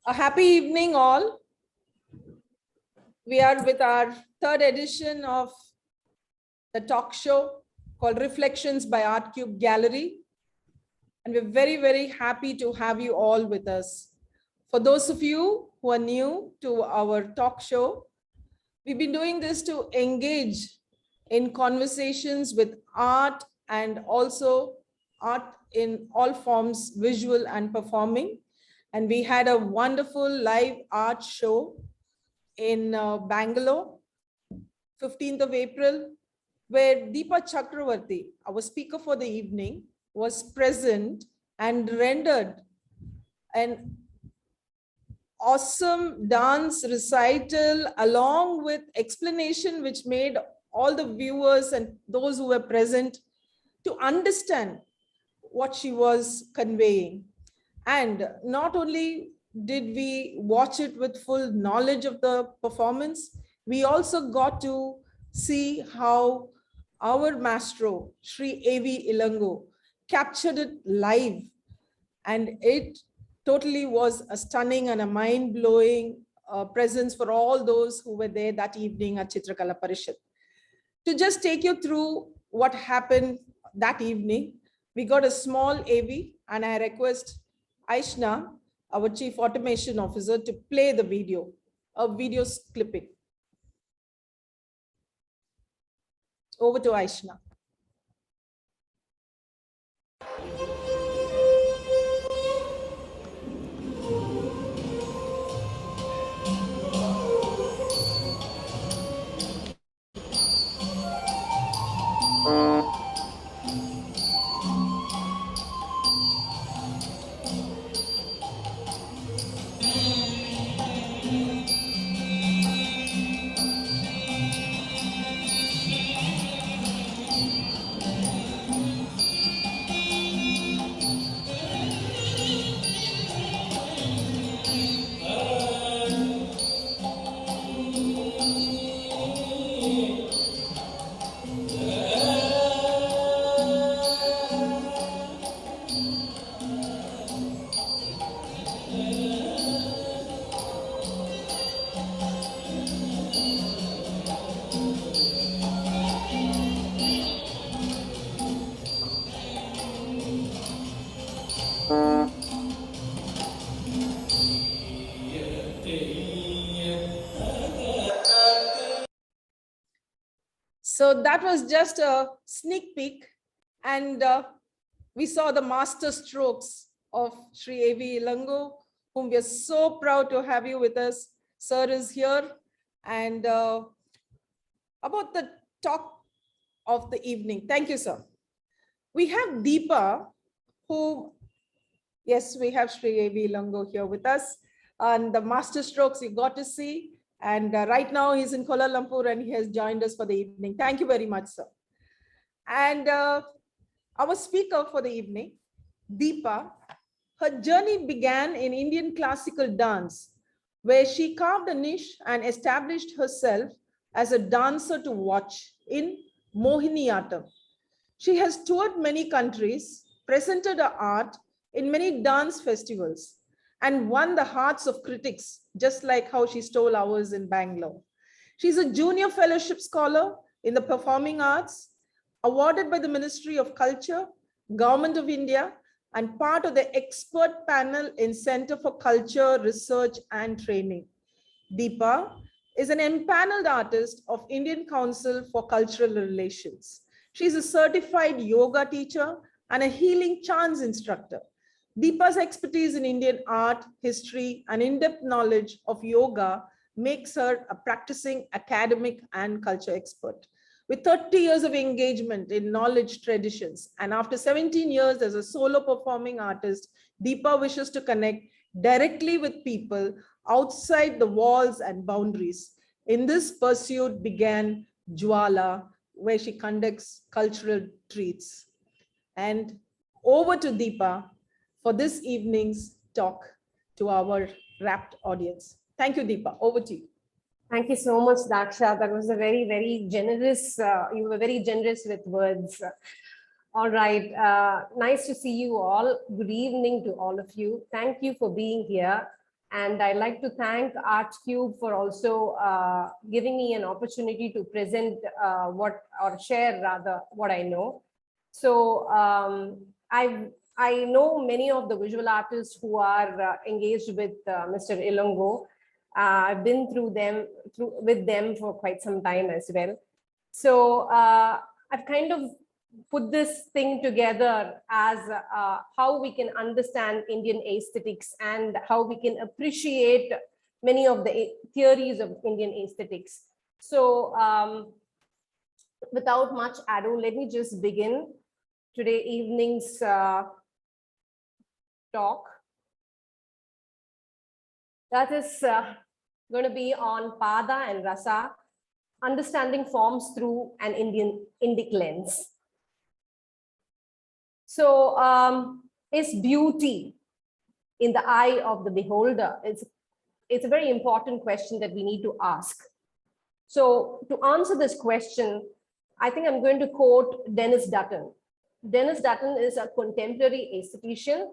A happy evening, all. We are with our third edition of the talk show called Reflections by Art Cube Gallery. And we're very, very happy to have you all with us. For those of you who are new to our talk show, we've been doing this to engage in conversations with art and also art in all forms, visual and performing. And we had a wonderful live art show in Bangalore, 15th of April, where Deepa Chakravarthy, our speaker for the evening, was present and rendered an awesome dance recital along with explanation which made all the viewers and those who were present to understand what she was conveying. And not only did we watch it with full knowledge of the performance, we also got to see how our maestro, Sri A.V. Ilango, captured it live. And it totally was a stunning and a mind-blowing presence for all those who were there that evening at Chitrakala Parishad. To just take you through what happened that evening, we got a small AV, and I request Aishna, our Chief Automation Officer, to play the video, a video clipping. Over to Aishna. So that was just a sneak peek, and we saw the master strokes of Sri A.V. Ilango, whom we are so proud to have you with us. Sir is here. And about the talk of the evening. Thank you, sir. We have Deepa, who, yes, we have Sri A.V. Ilango here with us. And the master strokes you got to see. And right now he's in Kuala Lumpur and he has joined us for the evening. Thank you very much, sir. And our speaker for the evening, Deepa, her journey began in Indian classical dance, where she carved a niche and established herself as a dancer to watch in Mohiniyattam. She has toured many countries, presented her art in many dance festivals, and won the hearts of critics, just like how she stole ours in Bangalore. She's a junior fellowship scholar in the performing arts, awarded by the Ministry of Culture, Government of India, and part of the expert panel in Center for Culture, Research and Training. Deepa is an empaneled artist of Indian Council for Cultural Relations. She's a certified yoga teacher and a healing chants instructor. Deepa's expertise in Indian art, history, and in-depth knowledge of yoga makes her a practicing academic and culture expert. With 30 years of engagement in knowledge traditions, and after 17 years as a solo performing artist, Deepa wishes to connect directly with people outside the walls and boundaries. In this pursuit began Jwala, where she conducts cultural treats. And over to Deepa for this evening's talk to our rapt audience. Thank you, Deepa. Over to you. Thank you so much, Daksha. That was a very, very generous, you were very generous with words. All right. Nice to see you all. Good evening to all of you. Thank you for being here. And I'd like to thank ArtCube for also giving me an opportunity to present share rather what I know. So I know many of the visual artists who are engaged with Mr. Ilongo. I've been with them for quite some time as well. So I've kind of put this thing together as how we can understand Indian aesthetics and how we can appreciate many of the theories of Indian aesthetics. So without much ado, let me just begin today evening's talk. That is going to be on Pada and Rasa, understanding forms through an Indic lens. So is beauty in the eye of the beholder? It's a very important question that we need to ask. So to answer this question, I think I'm going to quote Denis Dutton. Denis Dutton is a contemporary aesthetician,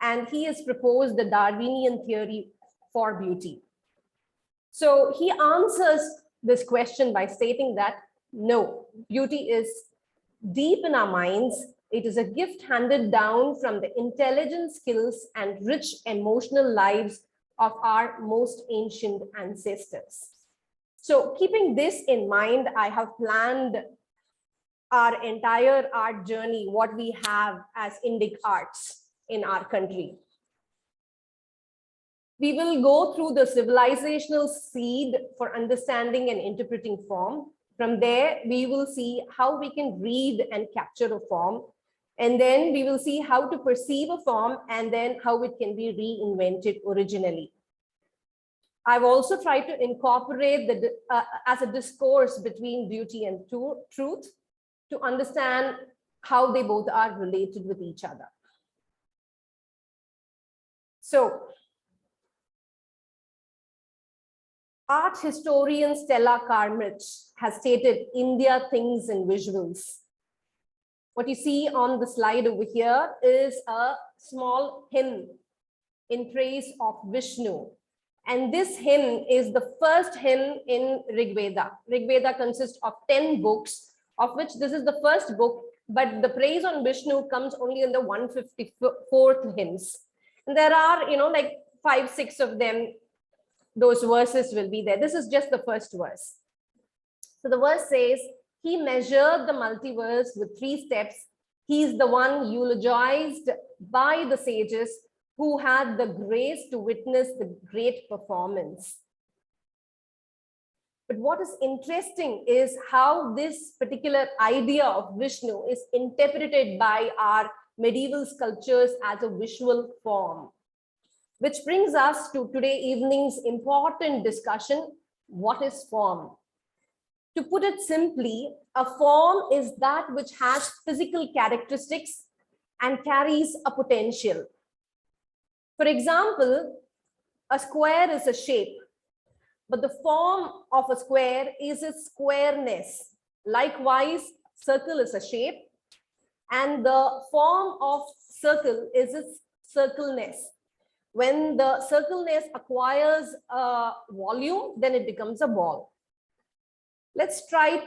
and he has proposed the Darwinian theory for beauty. So he answers this question by stating that no, beauty is deep in our minds. It is a gift handed down from the intelligent skills and rich emotional lives of our most ancient ancestors. So keeping this in mind, I have planned our entire art journey, what we have as Indic arts in our country. We will go through the civilizational seed for understanding and interpreting form. From there, we will see how we can read and capture a form. And then we will see how to perceive a form and then how it can be reinvented originally. I've also tried to incorporate as a discourse between beauty and truth to understand how they both are related with each other. So, art historian Stella Carmich has stated India thinks in visuals. What you see on the slide over here is a small hymn in praise of Vishnu. And this hymn is the first hymn in Rig Veda. Rig Veda consists of 10 books, of which this is the first book, but the praise on Vishnu comes only in the 154th hymns. And there are, like 5-6 of them, those verses will be there. This is just the first verse. So the verse says, he measured the multiverse with 3 steps. He is the one eulogized by the sages who had the grace to witness the great performance. But what is interesting is how this particular idea of Vishnu is interpreted by our medieval sculptures as a visual form. Which brings us to today evening's important discussion, what is form? To put it simply, a form is that which has physical characteristics and carries a potential. For example, a square is a shape, but the form of a square is its squareness. Likewise, circle is a shape, and the form of circle is its circleness. When the circleness acquires a volume, then it becomes a ball. Let's try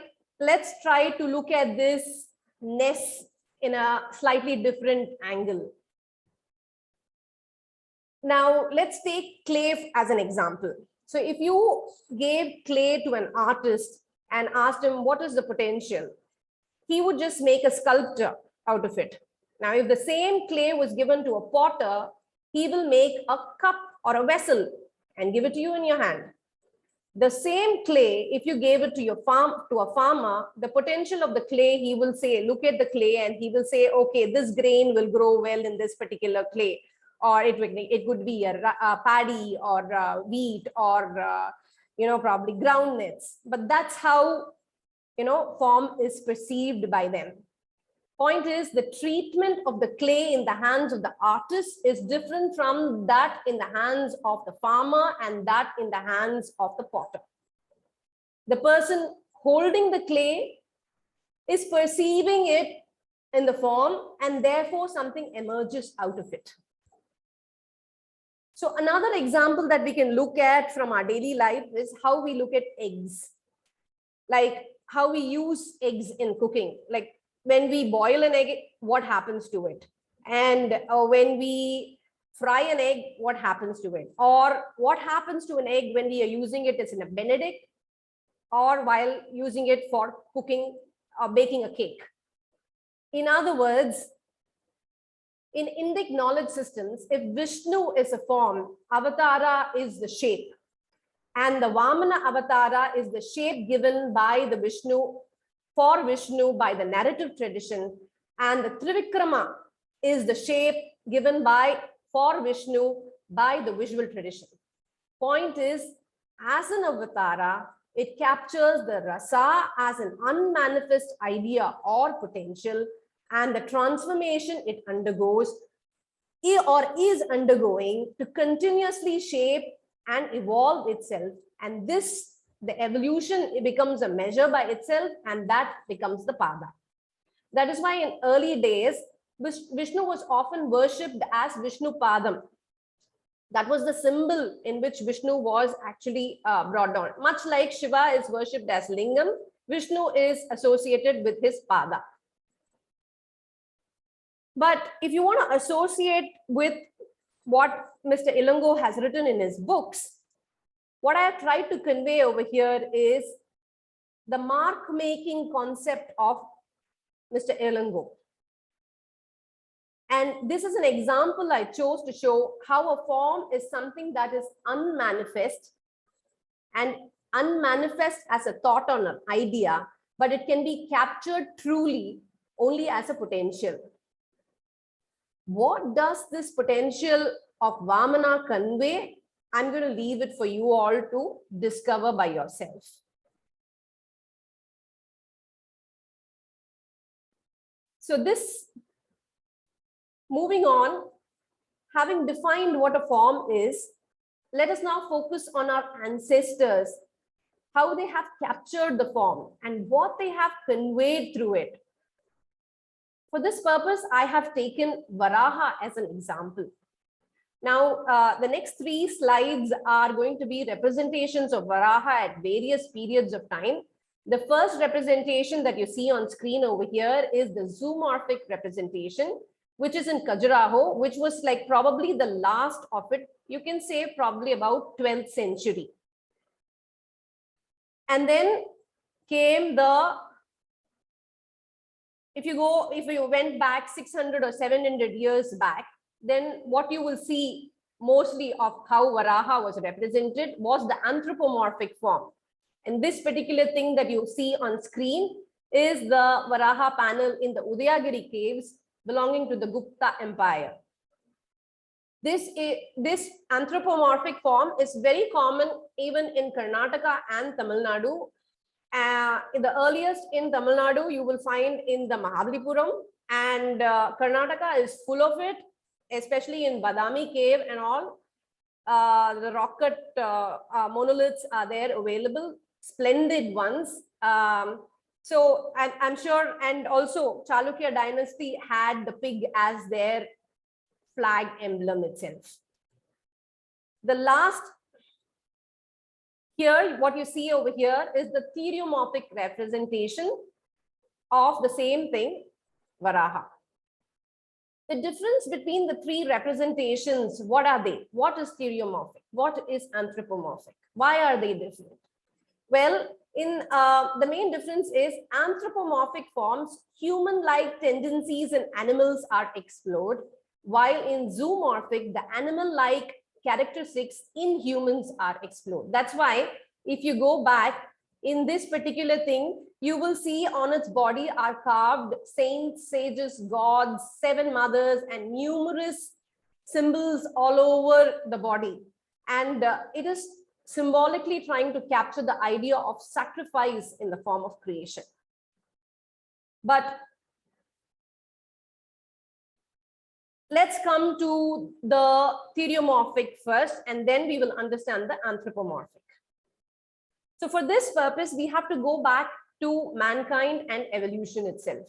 to look at this ness in a slightly different angle. Now, let's take clay as an example. So if you gave clay to an artist and asked him what is the potential, he would just make a sculpture out of it. Now, if the same clay was given to a potter, he will make a cup or a vessel and give it to you in your hand. The same clay, if you gave it to a farmer, the potential of the clay, he will say, look at the clay, and he will say, okay, this grain will grow well in this particular clay. Or it could be a paddy or wheat or, probably groundnuts. But that's how, form is perceived by them. Point is, the treatment of the clay in the hands of the artist is different from that in the hands of the farmer and that in the hands of the potter. The person holding the clay is perceiving it in the form, and therefore something emerges out of it. So another example that we can look at from our daily life is how we look at eggs. Like how we use eggs in cooking. Like when we boil an egg, what happens to it? And when we fry an egg, what happens to it? Or what happens to an egg when we are using it as in a Benedict or while using it for cooking or baking a cake? In other words, in Indic knowledge systems, if Vishnu is a form, Avatara is the shape. And the Vamana Avatara is the shape given by the Vishnu, for Vishnu by the narrative tradition. And the Trivikrama is the shape given by, for Vishnu by the visual tradition. Point is, as an Avatara, it captures the Rasa as an unmanifest idea or potential, and the transformation it undergoes or is undergoing to continuously shape and evolve itself. And this, the evolution, it becomes a measure by itself, and that becomes the Pada. That is why in early days, Vishnu was often worshipped as Vishnu Padam. That was the symbol in which Vishnu was actually brought down. Much like Shiva is worshipped as Lingam, Vishnu is associated with his Pada. But if you want to associate with what Mr. Ilango has written in his books, what I have tried to convey over here is the mark-making concept of Mr. Ilango. And this is an example I chose to show how a form is something that is unmanifest, and unmanifest as a thought or an idea, but it can be captured truly only as a potential. What does this potential of Vamana convey? I'm going to leave it for you all to discover by yourself. So this, moving on, having defined what a form is, let us now focus on our ancestors, how they have captured the form and what they have conveyed through it. For this purpose, I have taken Varaha as an example. Now, the next 3 slides are going to be representations of Varaha at various periods of time. The first representation that you see on screen over here is the zoomorphic representation, which is in Khajuraho, which was like probably the last of it. You can say probably about 12th century. And then came the, if you went back 600 or 700 years back, then what you will see mostly of how Varaha was represented was the anthropomorphic form. And this particular thing that you see on screen is the Varaha panel in the Udayagiri caves belonging to the Gupta Empire. This anthropomorphic form is very common even in Karnataka and Tamil Nadu. The earliest in Tamil Nadu you will find in the Mahabalipuram, and Karnataka is full of it, especially in Badami cave and all. The rock cut monoliths are there available, splendid ones. So I'm sure, and also Chalukya dynasty had the pig as their flag emblem itself. The last, here, what you see over here is the theriomorphic representation of the same thing, Varaha. The difference between the 3 representations, what are they? What is theriomorphic? What is anthropomorphic? Why are they different? Well, the main difference is anthropomorphic forms, human-like tendencies in animals are explored, while in zoomorphic, the animal-like characteristics in humans are explored. That's why if you go back in this particular thing, you will see on its body are carved saints, sages, gods, 7 mothers, and numerous symbols all over the body. And it is symbolically trying to capture the idea of sacrifice in the form of creation. But let's come to the theriomorphic first, and then we will understand the anthropomorphic. So for this purpose, we have to go back to mankind and evolution itself.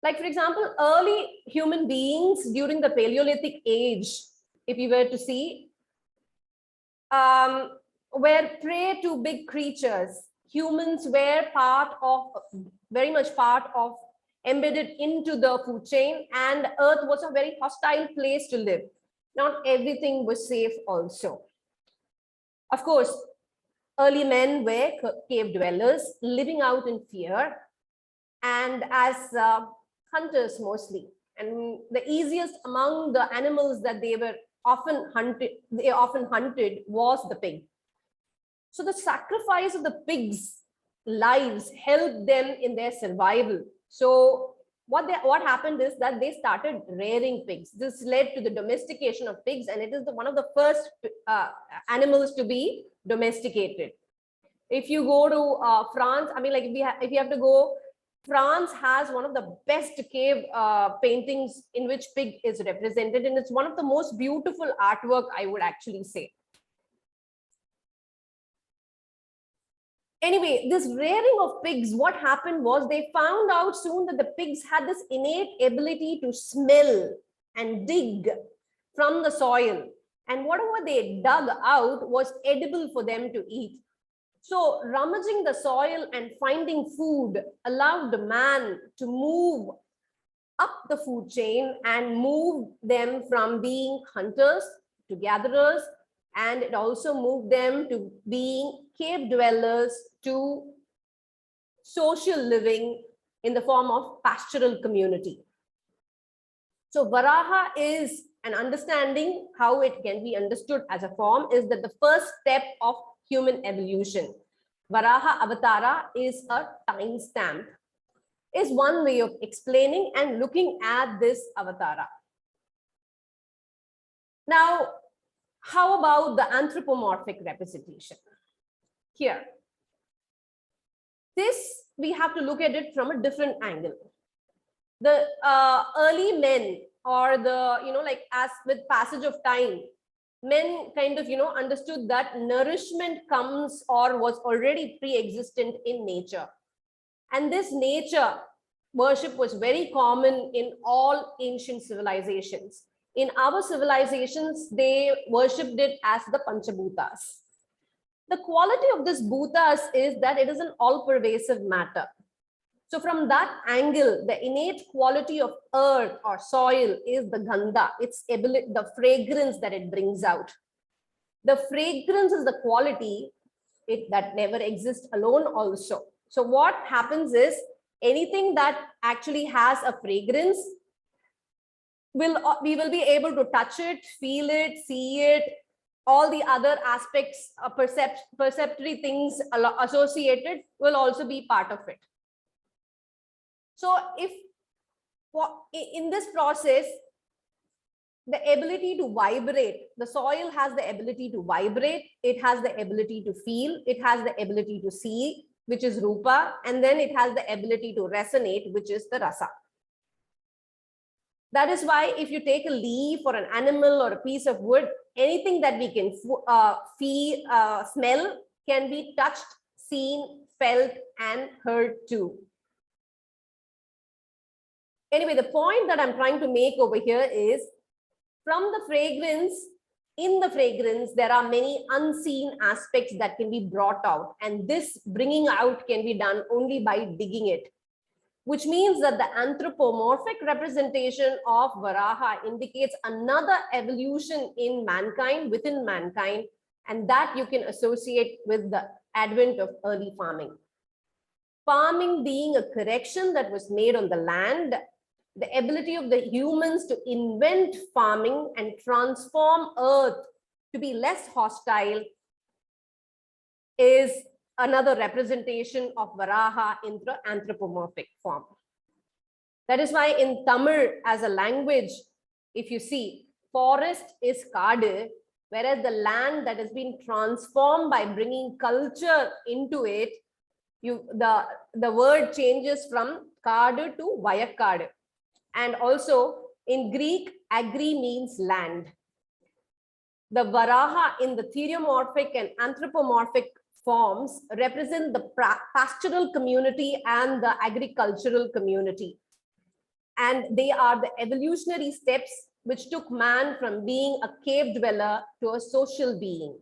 Like, for example, early human beings during the Paleolithic age if you were to see, were prey to big creatures. Humans were very much part of, embedded into the food chain, and Earth was a very hostile place to live. Not everything was safe also. Of course, early men were cave dwellers, living out in fear and as hunters mostly. And the easiest among the animals that they often hunted was the pig. So the sacrifice of the pigs' lives helped them in their survival. So what happened is that they started rearing pigs. This led to the domestication of pigs, and it is one of the first animals to be domesticated. If you go to France, I mean, like if you have to go, France has one of the best cave paintings in which pig is represented, and it's one of the most beautiful artwork, I would actually say. Anyway, this rearing of pigs, what happened was they found out soon that the pigs had this innate ability to smell and dig from the soil. And whatever they dug out was edible for them to eat. So rummaging the soil and finding food allowed the man to move up the food chain and move them from being hunters to gatherers, and it also moved them to being cave dwellers to social living in the form of pastoral community. So Varaha is an understanding, how it can be understood as a form is that the first step of human evolution. Varaha Avatara is a time stamp, is one way of explaining and looking at this Avatara. Now, how about the anthropomorphic representation? Here, this we have to look at it from a different angle. The early men, or the, like as with passage of time, men kind of, understood that nourishment comes or was already pre-existent in nature. And this nature worship was very common in all ancient civilizations. In our civilizations, they worshipped it as the Panchabhutas. The quality of this bhutas is that it is an all-pervasive matter. So from that angle, the innate quality of earth or soil is the gandha, its ability, the fragrance that it brings out. The fragrance is the quality that never exists alone also. So what happens is anything that actually has a fragrance, we will be able to touch it, feel it, see it, all the other aspects, perceptory things associated will also be part of it. So in this process, the ability to vibrate, the soil has the ability to vibrate, it has the ability to feel, it has the ability to see, which is rupa, and then it has the ability to resonate, which is the rasa. That is why if you take a leaf or an animal or a piece of wood, anything that we can feel, smell can be touched, seen, felt, and heard too. Anyway, the point that I'm trying to make over here is from the fragrance, in the fragrance, there are many unseen aspects that can be brought out. And this bringing out can be done only by digging it, which means that the anthropomorphic representation of Varaha indicates another evolution in mankind, within mankind, and that you can associate with the advent of early farming. Farming being a correction that was made on the land, the ability of the humans to invent farming and transform earth to be less hostile is another representation of Varaha in the anthropomorphic form. That is why in Tamil as a language, if you see, forest is kadu, whereas the land that has been transformed by bringing culture into it, the word changes from kadu to vayakkadu. And also in Greek, agri means land. The Varaha in the theriomorphic and anthropomorphic forms represent the pastoral community and the agricultural community. And they are the evolutionary steps which took man from being a cave dweller to a social being.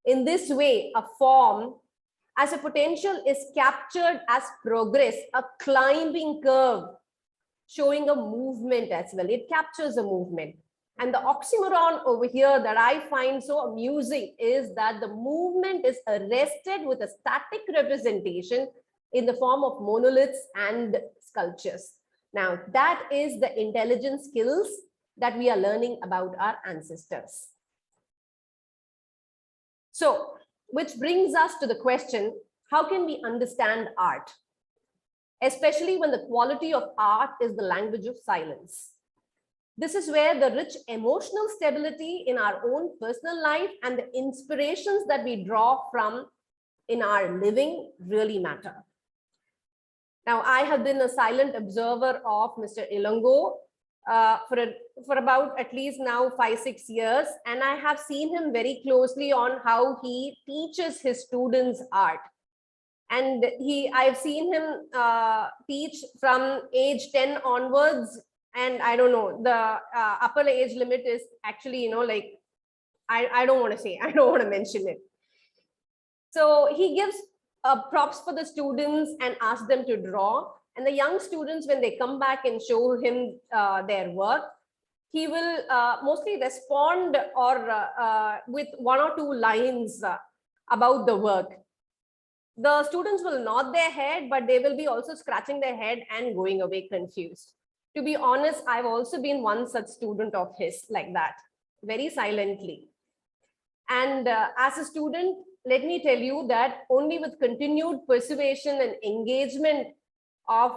In this way, a form as a potential is captured as progress, a climbing curve, showing a movement as well. It captures a movement. And the oxymoron over here that I find so amusing is that the movement is arrested with a static representation in the form of monoliths and sculptures. Now, that is the intelligence skills that we are learning about our ancestors. So, which brings us to the question, how can we understand art? Especially when the quality of art is the language of silence. This is where the rich emotional stability in our own personal life and the inspirations that we draw from in our living really matter. Now, I have been a silent observer of Mr. Ilango for about at least now 5-6 years, and I have seen him very closely on how he teaches his students art. And I've seen him teach from age 10 onwards, and I don't know, the upper age limit is actually, like, I don't want to say, I don't want to mention it. So he gives props for the students and asks them to draw. And the young students, when they come back and show him their work, he will mostly respond or with 1 or 2 lines about the work. The students will nod their head, but they will be also scratching their head and going away confused. To be honest, I've also been one such student of his like that, very silently. And as a student, let me tell you that only with continued persuasion and engagement of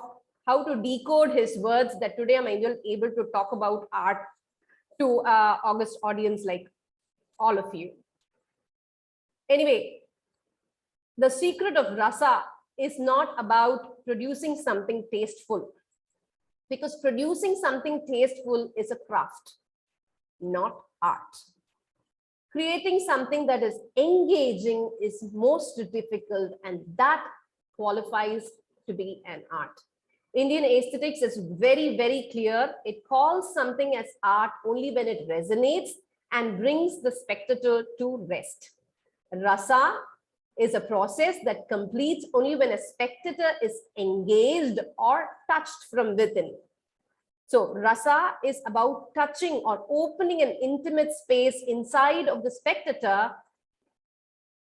how to decode his words that today I'm able to talk about art to august audience like all of you. Anyway, the secret of Rasa is not about producing something tasteful, because producing something tasteful is a craft, not art. Creating something that is engaging is most difficult, and that qualifies to be an art. Indian aesthetics is very, very clear. It calls something as art only when it resonates and brings the spectator to rest. Rasa is a process that completes only when a spectator is engaged or touched from within. So Rasa is about touching or opening an intimate space inside of the spectator,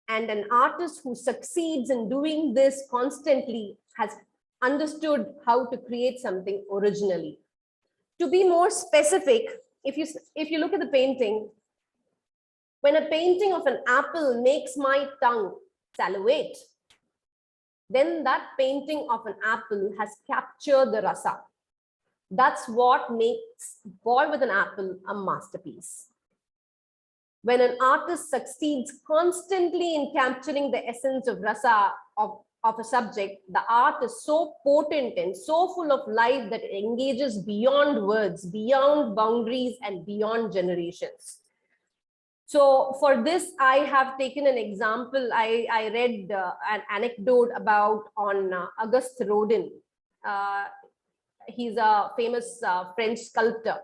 and an artist who succeeds in doing this constantly has understood how to create something originally. To be more specific, if you look at the painting, when a painting of an apple makes my tongue salivate, then that painting of an apple has captured the rasa. That's what makes Boy with an Apple a masterpiece. When an artist succeeds constantly in capturing the essence of rasa of a subject, the art is so potent and so full of life that it engages beyond words, beyond boundaries, and beyond generations. So for this, I have taken an example. I read an anecdote about on Auguste Rodin. He's a famous French sculptor.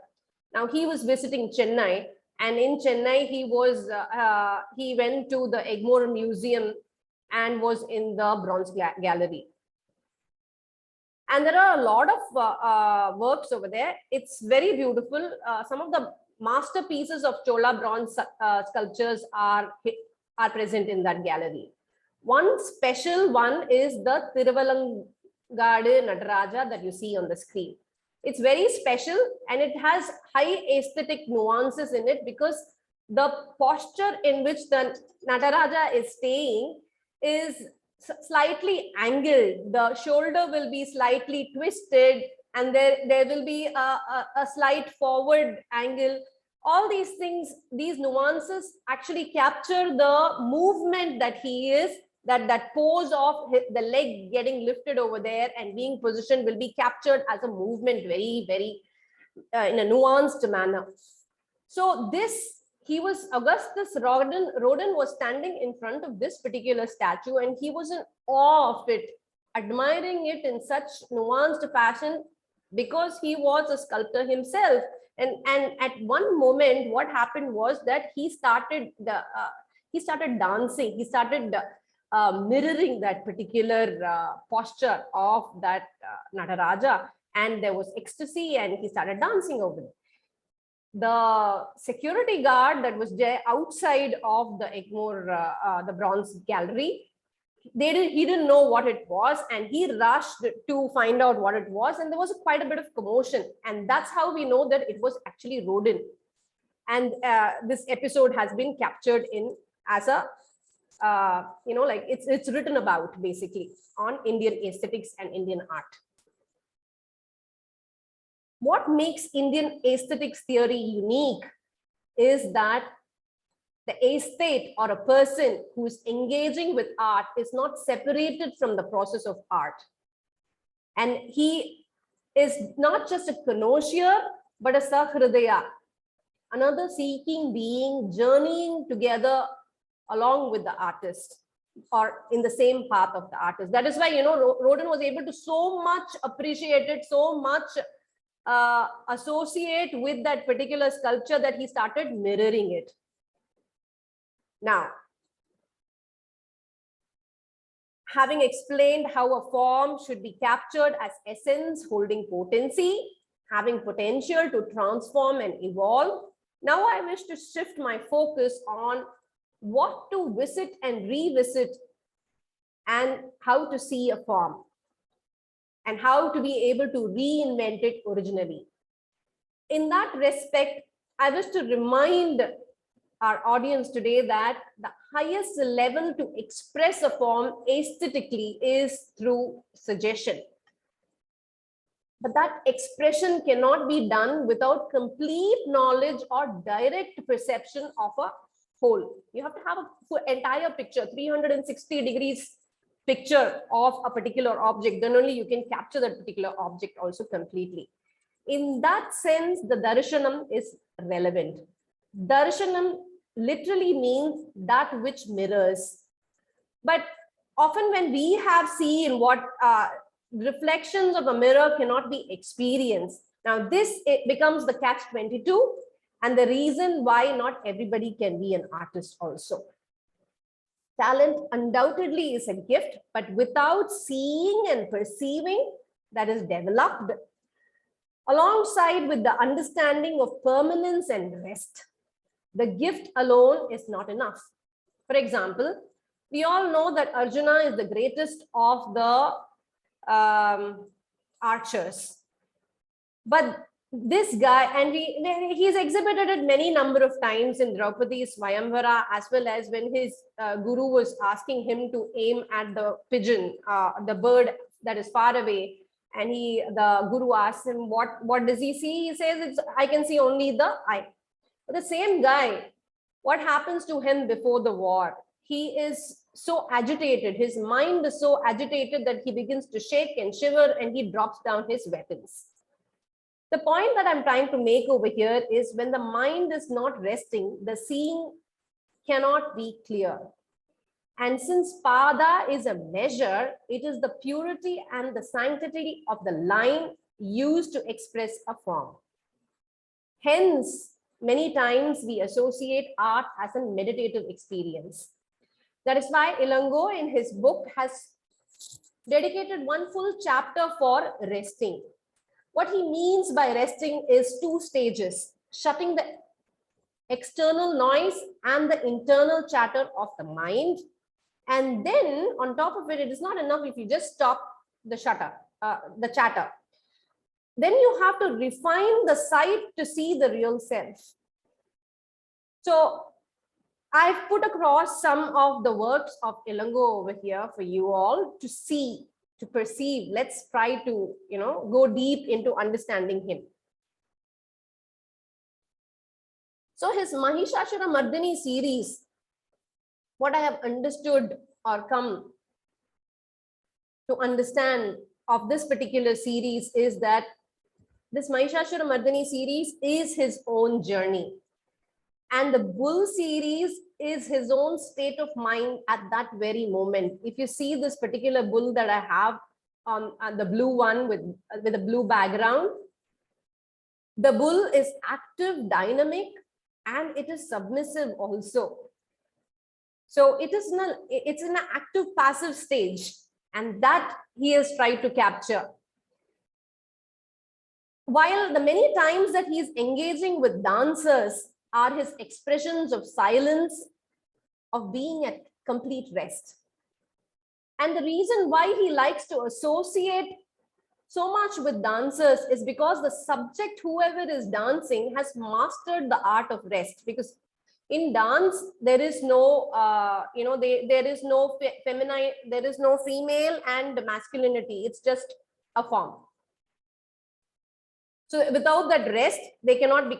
Now he was visiting Chennai, and in Chennai he went to the Egmore Museum and was in the Bronze Gallery. And there are a lot of works over there. It's very beautiful. Some of the masterpieces of Chola bronze sculptures are present in that gallery. One special one is the Thiruvalangadu Nataraja that you see on the screen. It's very special and it has high aesthetic nuances in it, because the posture in which the Nataraja is staying is slightly angled. The shoulder will be slightly twisted, and there will be a slight forward angle. All these things, these nuances actually capture the movement that he is, that pose of the leg getting lifted over there and being positioned will be captured as a movement very, very in a nuanced manner. So Augustus Rodin was standing in front of this particular statue, and he was in awe of it, admiring it in such nuanced fashion, because he was a sculptor himself. And at one moment, what happened was that he started dancing. He started mirroring that particular posture of that Nataraja, and there was ecstasy, and he started dancing over it. The security guard that was there outside of the Egmore, the bronze gallery, he didn't know what it was, and he rushed to find out what it was, and there was quite a bit of commotion, and that's how we know that it was actually Rodin. And this episode has been captured in as a like it's written about basically on Indian aesthetics and Indian art. What makes Indian aesthetics theory unique is that the aesthete or a person who is engaging with art is not separated from the process of art. And he is not just a connoisseur, but a sahridaya, another seeking being journeying together along with the artist or in the same path of the artist. That is why, Rodin was able to so much appreciate it, so much associate with that particular sculpture that he started mirroring it. Now, having explained how a form should be captured as essence holding potency, having potential to transform and evolve, now I wish to shift my focus on what to visit and revisit and how to see a form and how to be able to reinvent it originally. In that respect, I wish to remind our audience today that the highest level to express a form aesthetically is through suggestion. But that expression cannot be done without complete knowledge or direct perception of a whole. You have to have an entire picture, 360 degrees picture of a particular object, then only you can capture that particular object also completely. In that sense, the darshanam is relevant. Darshanam literally means that which mirrors. But often when we have seen what reflections of a mirror cannot be experienced. Now this it becomes the catch-22 and the reason why not everybody can be an artist also. Talent undoubtedly is a gift, but without seeing and perceiving that is developed alongside with the understanding of permanence and rest, the gift alone is not enough. For example, we all know that Arjuna is the greatest of the archers, but this guy, and he's exhibited it many number of times in Draupadi's Swayamvara, as well as when his guru was asking him to aim at the pigeon, the bird that is far away, and the guru asks him, what does he see? He says, I can see only the eye. But the same guy, what happens to him before the war? He is so agitated, his mind is so agitated that he begins to shake and shiver and he drops down his weapons. The point that I'm trying to make over here is when the mind is not resting, the seeing cannot be clear. And since pada is a measure, it is the purity and the sanctity of the line used to express a form. Hence, many times we associate art as a meditative experience. That is why Ilango in his book has dedicated one full chapter for resting. What he means by resting is 2 stages: shutting the external noise and the internal chatter of the mind. And then on top of it, it is not enough if you just stop the chatter. Then you have to refine the sight to see the real self. So I've put across some of the works of Ilango over here for you all to see, to perceive. Let's try to, go deep into understanding him. So his Mahishashura Mardini series, what I have understood or come to understand of this particular series is that this Mahishashura Mardini series is his own journey. And the bull series is his own state of mind at that very moment. If you see this particular bull that I have on the blue one with a blue background, The bull is active, dynamic, and it is submissive also. So it's in an active passive stage, and that he has tried to capture. While the many times that he is engaging with dancers are his expressions of silence, of being at complete rest. And the reason why he likes to associate so much with dancers is because the subject, whoever is dancing, has mastered the art of rest. Because in dance, there is no, there is no feminine, there is no female and masculinity. It's just a form. So without that rest, they can't be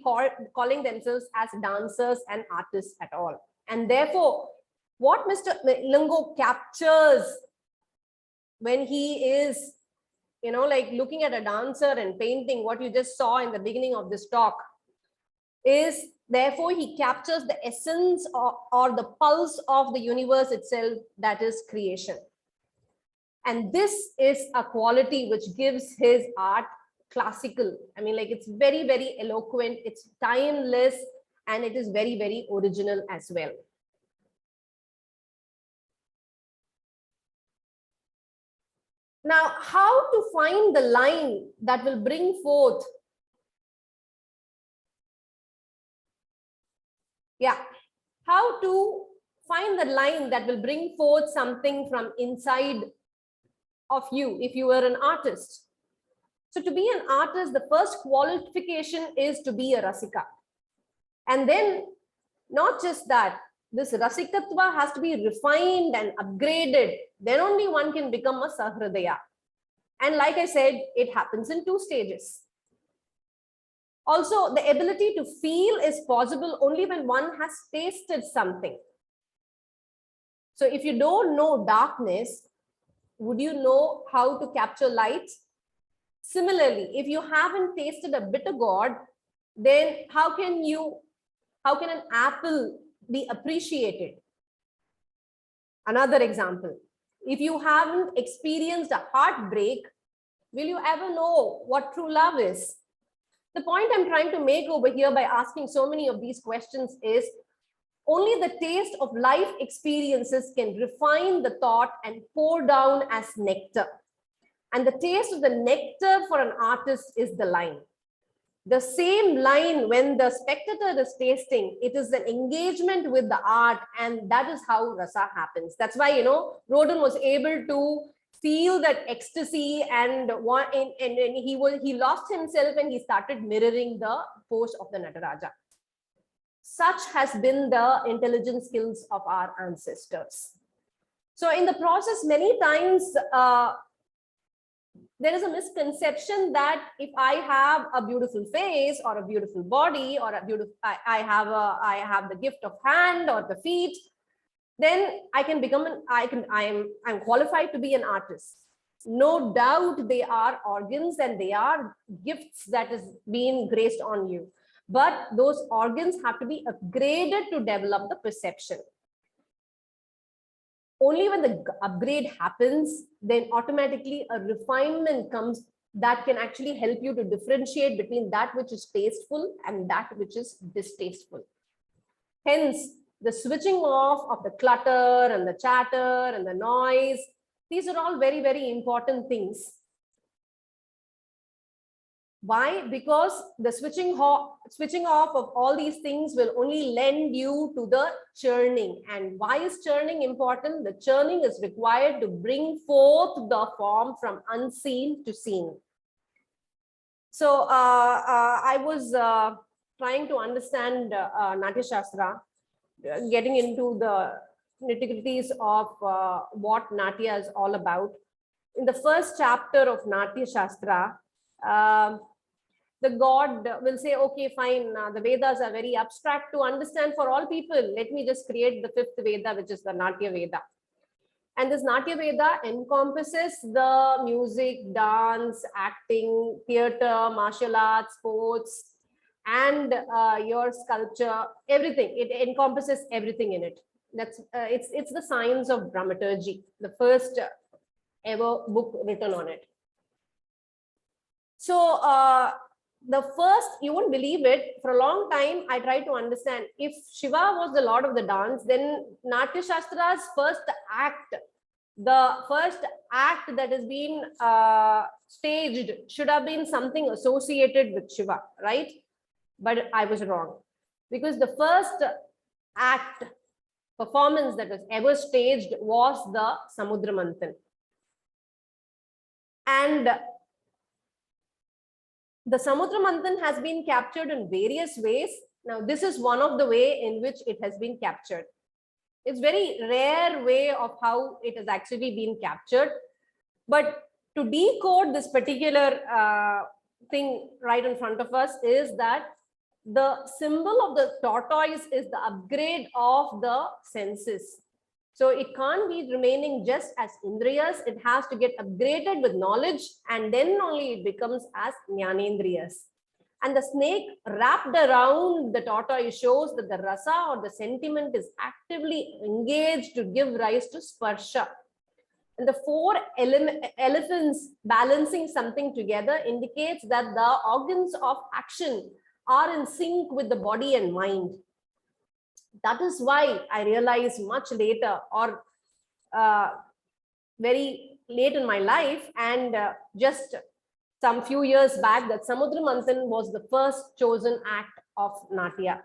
calling themselves as dancers and artists at all. And therefore, what Mr. Lungo captures when he is, like looking at a dancer and painting, what you just saw in the beginning of this talk, is therefore he captures the essence or the pulse of the universe itself, that is creation. And this is a quality which gives his art classical. I mean, like, it's very, very eloquent, it's timeless, and it is very, very original as well. Now, how to find the line that will bring forth, how to find the line that will bring forth something from inside of you if you were an artist. So to be an artist, the first qualification is to be a rasika. And then not just that, this rasikatva has to be refined and upgraded. Then only one can become a sahridaya. And like I said, it happens in 2 stages. Also, the ability to feel is possible only when one has tasted something. So if you don't know darkness, would you know how to capture light? Similarly, if you haven't tasted a bitter gourd, then how can an apple be appreciated? Another example, if you haven't experienced a heartbreak, will you ever know what true love is? The point I'm trying to make over here by asking so many of these questions is only the taste of life experiences can refine the thought and pour down as nectar. And the taste of the nectar for an artist is the line. The same line, when the spectator is tasting, it is an engagement with the art, and that is how rasa happens. That's why, Rodin was able to feel that ecstasy, and he lost himself and he started mirroring the pose of the Nataraja. Such has been the intelligent skills of our ancestors. So in the process, many times, there is a misconception that if I have a beautiful face or a beautiful body or I have the gift of hand or the feet, then I can become I'm qualified to be an artist. No doubt they are organs and they are gifts that is being graced on you, but those organs have to be upgraded to develop the perception. Only when the upgrade happens, then automatically a refinement comes that can actually help you to differentiate between that which is tasteful and that which is distasteful. Hence, the switching off of the clutter and the chatter and the noise, these are all very, very important things. Why? Because the switching off of all these things will only lend you to the churning. And why is churning important? The churning is required to bring forth the form from unseen to seen. So I was trying to understand Natya Shastra, getting into the nitty-gritties of what Natya is all about. In the first chapter of Natya Shastra, the god will say, okay, fine, the Vedas are very abstract to understand for all people. Let me just create the 5th Veda, which is the Natya Veda. And this Natya Veda encompasses the music, dance, acting, theater, martial arts, sports, and your sculpture, everything. It encompasses everything in it. That's it's the science of dramaturgy, the first ever book written on it. So the first, you won't believe it, for a long time, I tried to understand if Shiva was the lord of the dance, then Natya Shastra's first act, the first act that has been staged should have been something associated with Shiva, right? But I was wrong, because the first act performance that was ever staged was the Samudra Manthan. And the Samudra Manthan has been captured in various ways. Now, this is one of the way in which it has been captured. It's very rare way of how it has actually been captured. But to decode this particular thing right in front of us is that the symbol of the tortoise is the upgrade of the senses. So it can't be remaining just as Indriyas. It has to get upgraded with knowledge, and then only it becomes as Jnanendriyas. And the snake wrapped around the tortoise shows that the rasa or the sentiment is actively engaged to give rise to sparsha. And the four elephants balancing something together indicates that the organs of action are in sync with the body and mind. That is why I realized much later, or very late in my life, and just some few years back, that Samudra Manthan was the first chosen act of Natya.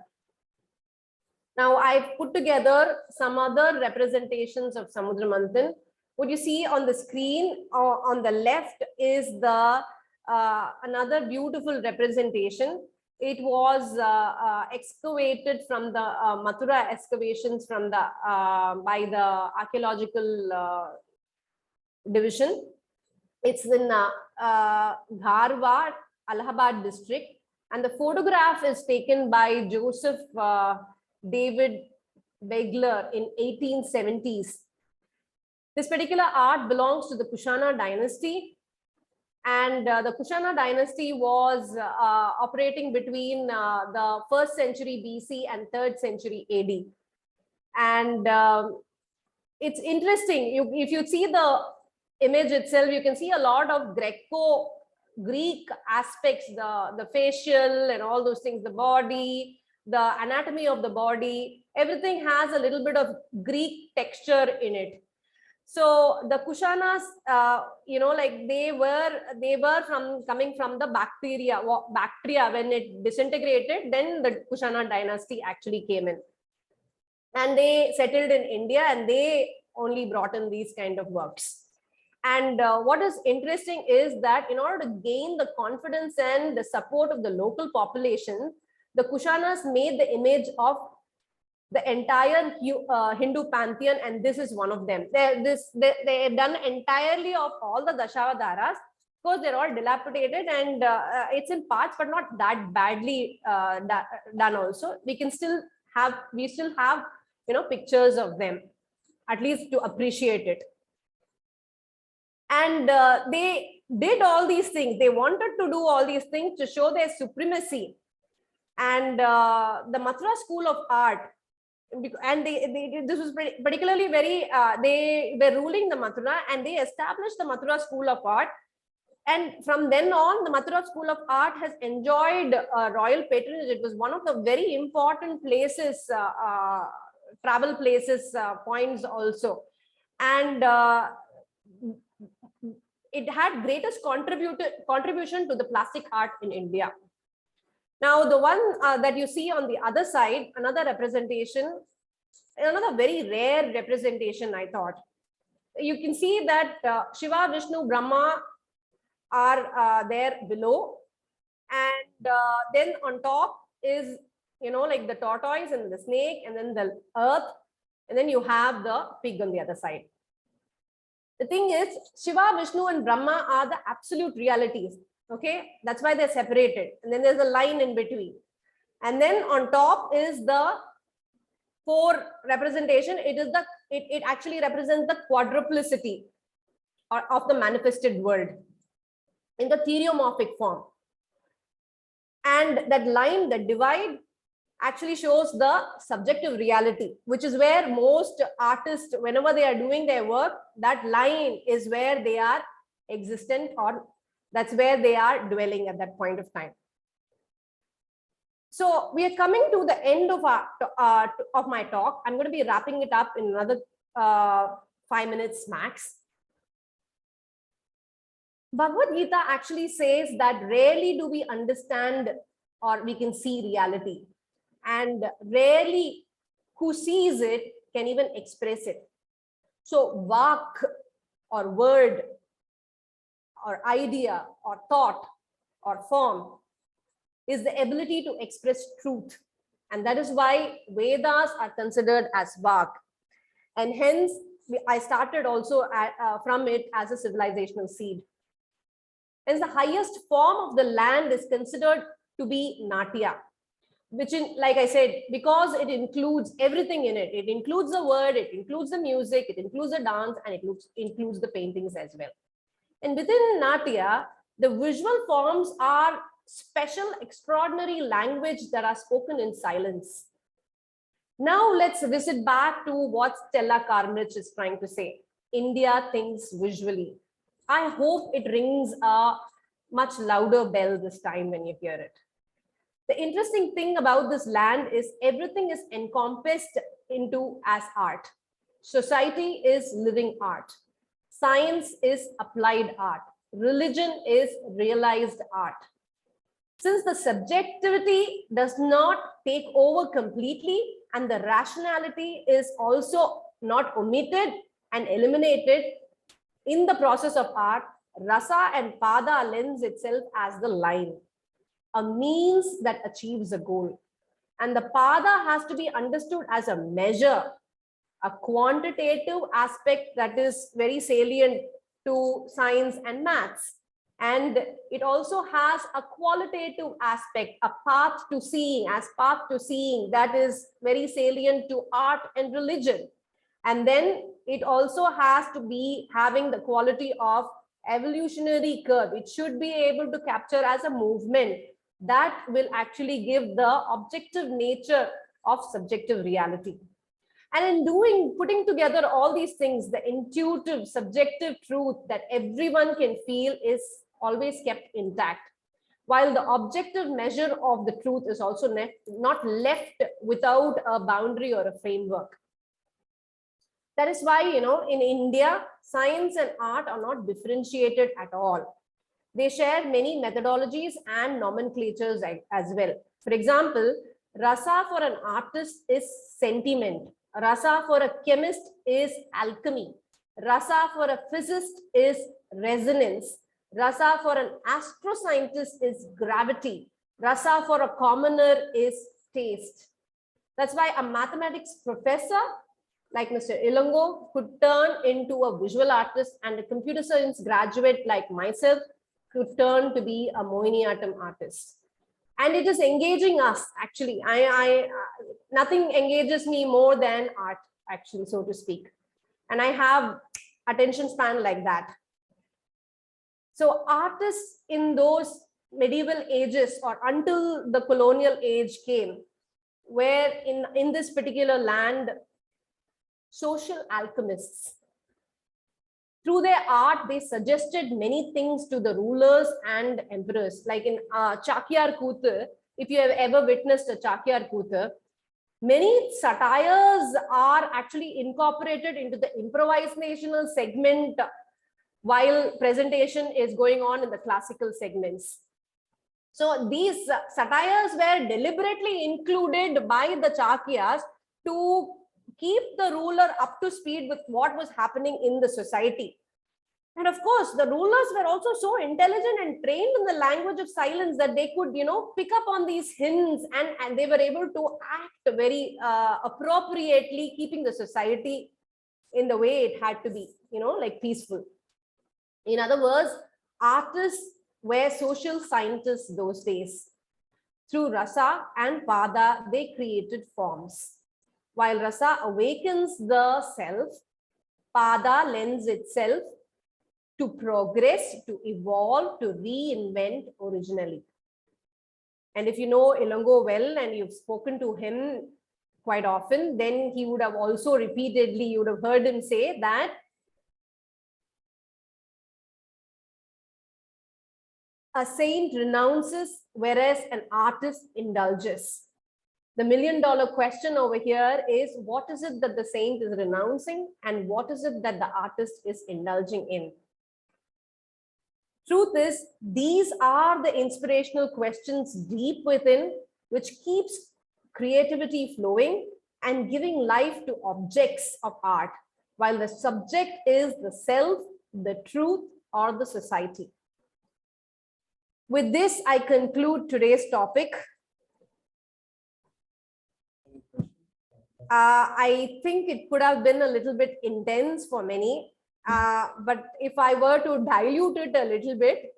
Now, I've put together some other representations of Samudra Manthan. What you see on the screen on the left is the another beautiful representation. It was excavated from the Mathura excavations from the by the archaeological division. It's in Dharwad, Allahabad district, and the photograph is taken by Joseph David Begler in 1870s. This particular art belongs to the Kushana dynasty, and the Kushana dynasty was operating between the 1st century BC and 3rd century AD. And it's interesting, if you see the image itself, you can see a lot of Greco-Greek aspects, the facial and all those things, the body, the anatomy of the body, everything has a little bit of Greek texture in it. So the Kushanas, like they were coming from the bacteria when it disintegrated, then the Kushana dynasty actually came in. And they settled in India, and they only brought in these kind of works. And what is interesting is that in order to gain the confidence and the support of the local population, the Kushanas made the image of the entire Hindu pantheon, and this is one of them. They're done entirely of all the Dashavataras. Of course, they're all dilapidated, and it's in parts, but not that badly done. Also, we still have pictures of them, at least to appreciate it. And they did all these things. They wanted to do all these things to show their supremacy. And the Mathura school of art, and this was particularly very, they were ruling the Mathura, and they established the Mathura school of art. And from then on, the Mathura school of art has enjoyed royal patronage. It was one of the very important places, travel places, points also. And it had greatest contribution to the plastic art in India. Now, the one that you see on the other side, another representation, another very rare representation, I thought. You can see that Shiva, Vishnu, Brahma are there below. And then on top is, like the tortoise and the snake, and then the earth. And then you have the pig on the other side. The thing is, Shiva, Vishnu, and Brahma are the absolute realities. Okay, that's why they're separated. And then there's a line in between. And then on top is the 4 representation. It actually represents the quadruplicity of the manifested world in the theriomorphic form. And that line, that divide, actually shows the subjective reality, which is where most artists, whenever they are doing their work, that line is where they are existent, or that's where they are dwelling at that point of time. So we are coming to the end of of my talk. I'm going to be wrapping it up in another 5 minutes max. Bhagavad Gita actually says that rarely do we understand or we can see reality, and rarely who sees it can even express it. So vak or word or idea or thought or form is the ability to express truth. And that is why Vedas are considered as vak. And hence, I started also from it as a civilizational seed. Hence, the highest form of the land is considered to be Natya, which, like I said, because it includes everything in it. It includes the word, it includes the music, it includes the dance, and it includes the paintings as well. And within Natya, the visual forms are special, extraordinary language that are spoken in silence. Now let's visit back to what Stella Karmrich is trying to say. India thinks visually. I hope it rings a much louder bell this time when you hear it. The interesting thing about this land is everything is encompassed into as art. Society is living art. Science is applied art. Religion is realized art. Since the subjectivity does not take over completely and the rationality is also not omitted and eliminated in the process of art, Rasa and Pada lends itself as the line, a means that achieves a goal. And the Pada has to be understood as a measure, a quantitative aspect that is very salient to science and maths. And it also has a qualitative aspect, a path to seeing, that is very salient to art and religion. And then it also has to be having the quality of evolutionary curve. It should be able to capture as a movement that will actually give the objective nature of subjective reality. And in putting together all these things, the intuitive, subjective truth that everyone can feel is always kept intact, while the objective measure of the truth is also not left without a boundary or a framework. That is why, in India, science and art are not differentiated at all. They share many methodologies and nomenclatures as well. For example, Rasa for an artist is sentiment. Rasa for a chemist is alchemy. Rasa for a physicist is resonance. Rasa for an astroscientist is gravity. Rasa for a commoner is taste. That's why a mathematics professor like Mr. Ilango could turn into a visual artist, and a computer science graduate like myself could turn to be a Mohiniyattam artist. And it is engaging us, actually. Nothing engages me more than art, actually, so to speak. And I have attention span like that. So artists in those medieval ages or until the colonial age came, where in this particular land, social alchemists. Through their art, they suggested many things to the rulers and emperors. Like in Chakyar Kooth, if you have ever witnessed a Chakyar Kooth, many satires are actually incorporated into the improvisational segment while presentation is going on in the classical segments. So these satires were deliberately included by the Chakyas to keep the ruler up to speed with what was happening in the society. And of course, the rulers were also so intelligent and trained in the language of silence that they could, pick up on these hints, and they were able to act very appropriately, keeping the society in the way it had to be, like peaceful. In other words, artists were social scientists those days. Through Rasa and Pada, they created forms. While Rasa awakens the self, Pada lends itself to progress, to evolve, to reinvent originally. And if you know Ilango well and you've spoken to him quite often, then he would have also repeatedly, you would have heard him say that A saint renounces, whereas an artist indulges. The million-dollar question over here is, what is it that the saint is renouncing and what is it that the artist is indulging in? Truth is, these are the inspirational questions deep within, which keeps creativity flowing and giving life to objects of art, while the subject is the self, the truth, or the society. With this, I conclude today's topic. I think it could have been a little bit intense for many, but if I were to dilute it a little bit,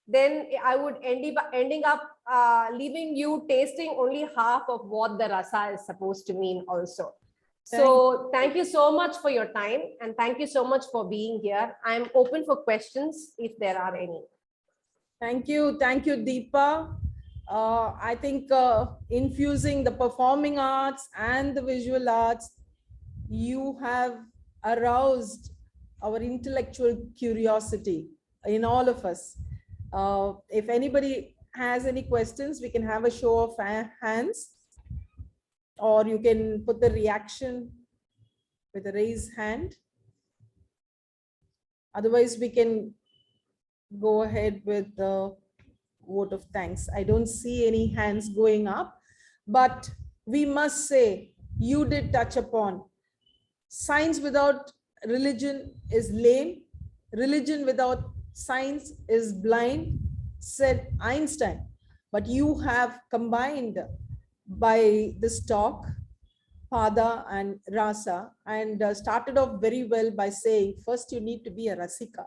then I would ending up leaving you tasting only half of what the rasa is supposed to mean also. So thank you so much for your time and thank you so much for being here. I'm open for questions if there are any. Thank you, Deepa. I think infusing the performing arts and the visual arts, you have aroused our intellectual curiosity in all of us. If anybody has any questions, we can have a show of hands, or you can put the reaction with a raised hand. Otherwise, we can go ahead with the vote of thanks. I don't see any hands going up, but we must say you did touch upon science without religion is lame. Religion without science is blind, said Einstein. But you have combined by this talk, Pada and Rasa, and started off very well by saying, first you need to be a Rasika.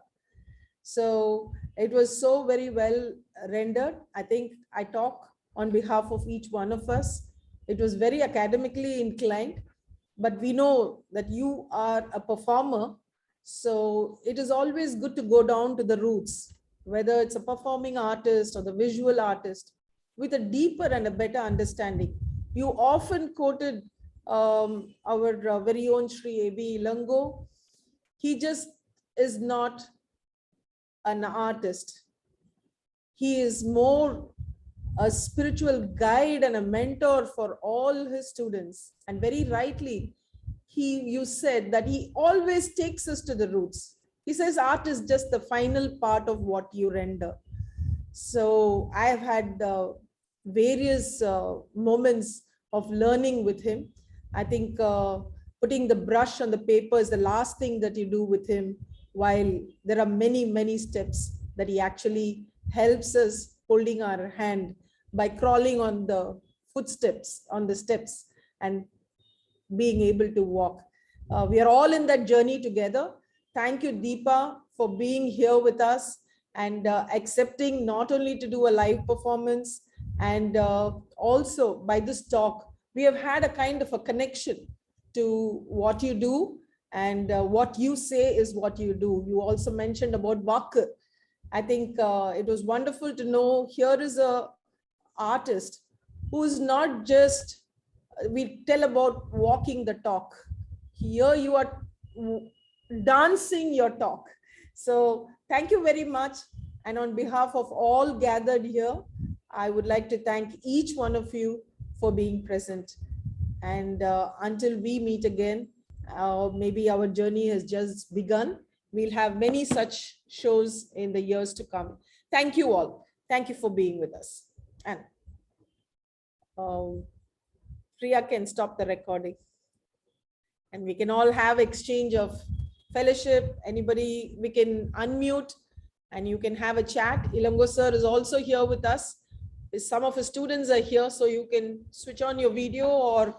So it was so very well rendered. I think I talk on behalf of each one of us. It was very academically inclined, but we know that you are a performer. So it is always good to go down to the roots, whether it's a performing artist or the visual artist, with a deeper and a better understanding. You often quoted our very own Sri A.V. Lango. He just is not an artist. He is more a spiritual guide and a mentor for all his students. And very rightly, you said that he always takes us to the roots. He says art is just the final part of what you render. So I have had various moments of learning with him. I think putting the brush on the paper is the last thing that you do with him, while there are many, many steps that he actually helps us holding our hand by crawling on the footsteps, on the steps, and being able to walk. We are all in that journey together. Thank you, Deepa, for being here with us and accepting not only to do a live performance, and also by this talk, we have had a kind of a connection to what you do, and what you say is what you do. You also mentioned about Vak. I think it was wonderful to know here is a artist who is not just, we tell about walking the talk. Here you are dancing your talk. So thank you very much. And on behalf of all gathered here, I would like to thank each one of you for being present. And until we meet again, maybe our journey has just begun. We'll have many such shows in the years to come. Thank you all. Thank you for being with us. And Priya can stop the recording. And we can all have exchange of fellowship. Anybody, we can unmute and you can have a chat. Ilango sir is also here with us. Some of his students are here, so you can switch on your video or